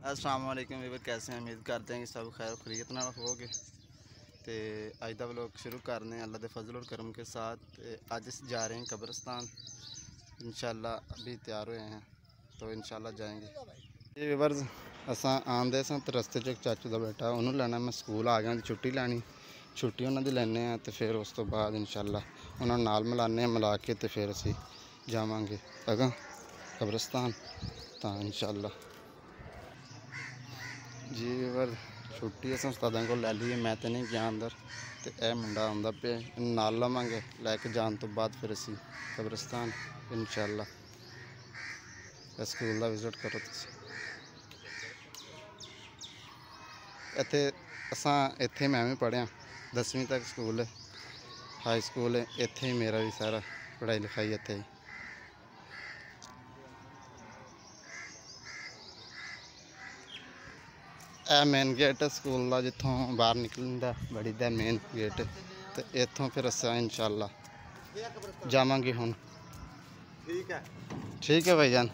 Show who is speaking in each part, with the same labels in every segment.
Speaker 1: अस्सलाम वालेकुम वीवर, कैसे हैं? उम्मीद करते हैं कि सब खैर खैरियत नाल होगे। तो अज का व्लॉग शुरू करने अल्लाह के फजल और करम के साथ। अज जा रहे हैं कब्रिस्तान, इंशाल्लाह अभी तैयार हुए हैं तो इंशाल्लाह जाएंगे। ये वीवर असा आंदे सन तो रस्ते च एक चाचू का बेटा उन्होंने लेना, मैं स्कूल आ गया छुट्टी लैनी, छुट्टी उन्होंने लैने तो फिर उस तो बाद इंशाल्लाह उन्होंने नाल मिलाने, मिला के तो फिर असी जावांगे अगा कब्रिस्तान तो इंशाल्लाह जी। वीवर छुट्टी अस उस्तादा को लै ली, मैं तो नहीं गया अंदर, तो यह मुंडा आंदा पे नाल लवांगे, लैके जाने तो बाद फिर असी कब्रिस्तान इंशाल्लाह। स्कूल का विजिट करो तुम इत्थे, असां इत्थे मैं भी पढ़िया 10वीं तक स्कूल है, हाई स्कूल है इत्थे ही, मेरा भी सारा पढ़ाई लिखाई इत्थे ही। मेन गेट स्कूल का जितों बाहर निकलता बड़ी दा मेन गेट, तो इतों फिर अस इंशाल्लाह जावांगे हुण। ठीक है भाईजान।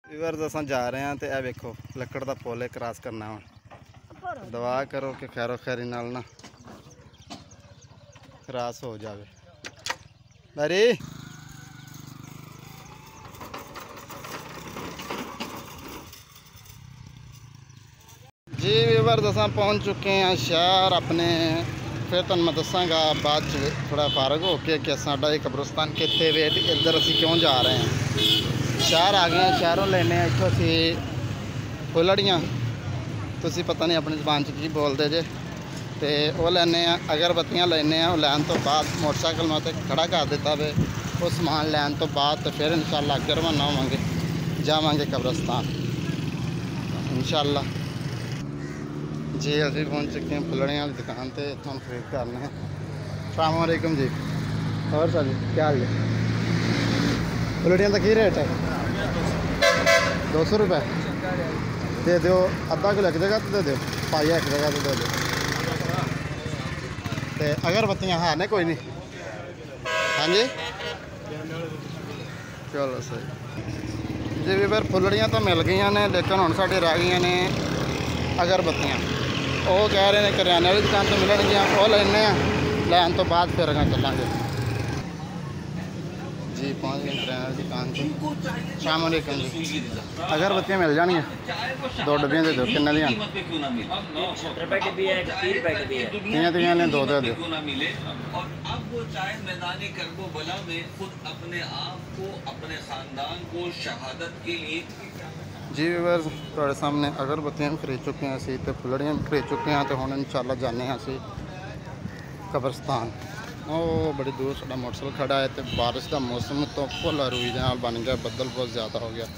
Speaker 1: वीवर अस जा रहे हैं तो यह वेखो लकड़ का पुल क्रॉस करना हुण, दुआ करो कि खैरो खैरी नाल ना क्रॉस हो जाए। मेरी जी वीवर असा पहुँच चुके हैं शहर अपने। फिर तुम मैं दसागा बाद थोड़ा फारग हो के कि साडा कब्रिस्तान कितने वेट इधर असी क्यों जा रहे हैं। शहर आ गए, शहरों लेने इतों असी फुलड़ियाँ, तुसी पता नहीं अपनी जबान की बोलते जे, तो वह लेने अगरबत्तियाँ लेने, लैन तो बाद मोटरसाइकिल मैं खड़ा कर दिता वे, वो समान लैन तो बाद तो फिर इंशाल्लाह अगे रवाना होवांगे, जावांगे कब्रिस्तान इंशाल्लाह जी। अभी पहुँच चुके हैं फुलड़ियाँ वाली दुकान पर, इतों खरीद करने हैं। अस्सलाम वालेकुम जी, और सर जी क्या हाल है? फुलड़ियाँ का की रेट है? 200 रुपये दे दो, अद्धा किलो एक जगह तो दे दो, पाइया एक जगह तो दे दो। तो अगरबत्तियाँ है ने कोई नहीं? हाँ जी चलो सही जी। भी फिर फुलड़ियाँ तो मिल गई ने, लेकिन हम साढ़े रह गई ने अगरबत्तियाँ। वो कह रहे हैं करियाने वाली दुकान तो मिलणगियां, वो लेने लैन तो बाद फिर अगर चलेंगे जी। पहुँच गए करियाने वाली दुकान पर। शाम वालेकुम जी, अगरबत्तियाँ मिल जानियाँ? 2 डब्बियाँ दे दो, किन्ने दियां? 30 रुपये ने 2 दे दो।
Speaker 2: और अब वो चाहे मैदानी करबला में खुद अपने आप को, अपने खानदान को शहादत के लिए
Speaker 1: जी। वीवर थोड़े सामने अगरबत्तियाँ भी खरीद चुके हैं असी, तो फुलड़ियाँ भी खरीद चुके हैं, तो हम इंशाल्लाह जाने असी कब्रिस्तान। वो बड़ी दूर साਡਾ मोटरसाइकिल खड़ा है, तो बारिश का मौसम तो फुल रूई नाल बन गया, बदल बहुत ज़्यादा हो गया।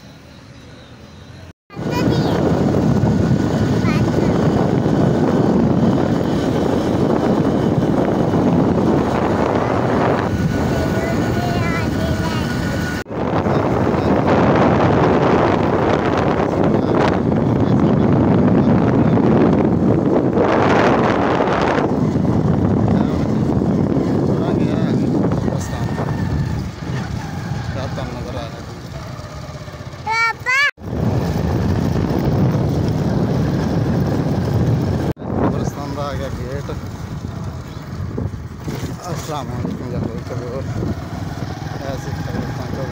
Speaker 1: गेट अस्सलाम वालेकुम जरूर करो ऐसे कब्रिस्तान को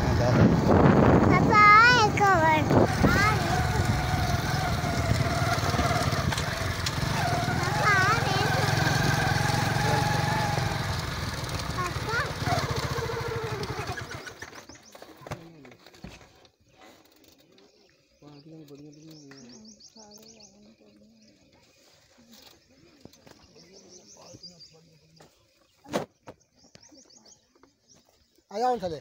Speaker 1: आ जाओ थले।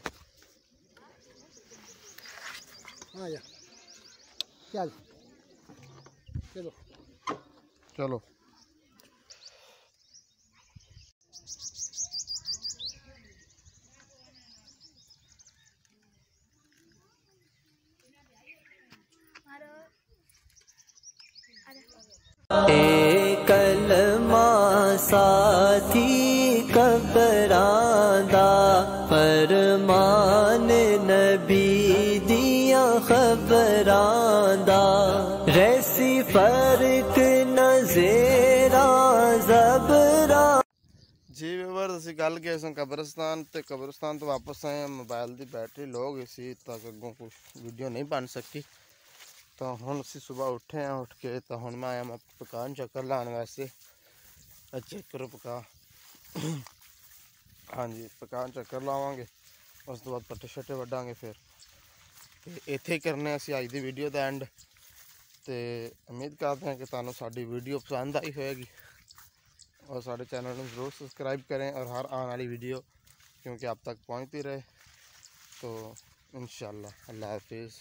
Speaker 1: हाँ या चल चलो चलो।
Speaker 3: कलमा साथी कब्र दा फरमान नबी दिया खबरां दा रैसी फर्क नज़ेरा ज़बरा।
Speaker 1: जी व्यूअर्स असीं गल गए सां कब्रिस्तान तो वापस आए हैं। मोबाइल की बैटरी लो गई सी तो अगों कुछ वीडियो नहीं बन सकी। तो हुण असीं सुबह उठे हैं, उठ के तो हुण मैं आया पकान चक्कर लाने वास्ते। चेक करो पका, हाँ जी पकान चक्कर लावांगे, उस तो बाद पट्टे शट्टे वड्डांगे। फिर इत्थे करने असीं अज दी वीडियो दा एंड। तो उम्मीद करते हैं कि तुहानूं साडी वीडियो पसंद आई होएगी और साढ़े चैनल को जरूर सब्सक्राइब करें और हर आने वाली वीडियो क्योंकि आप तक पहुंचती रहे। तो इंशाअल्लाह अल्लाह हाफिज़।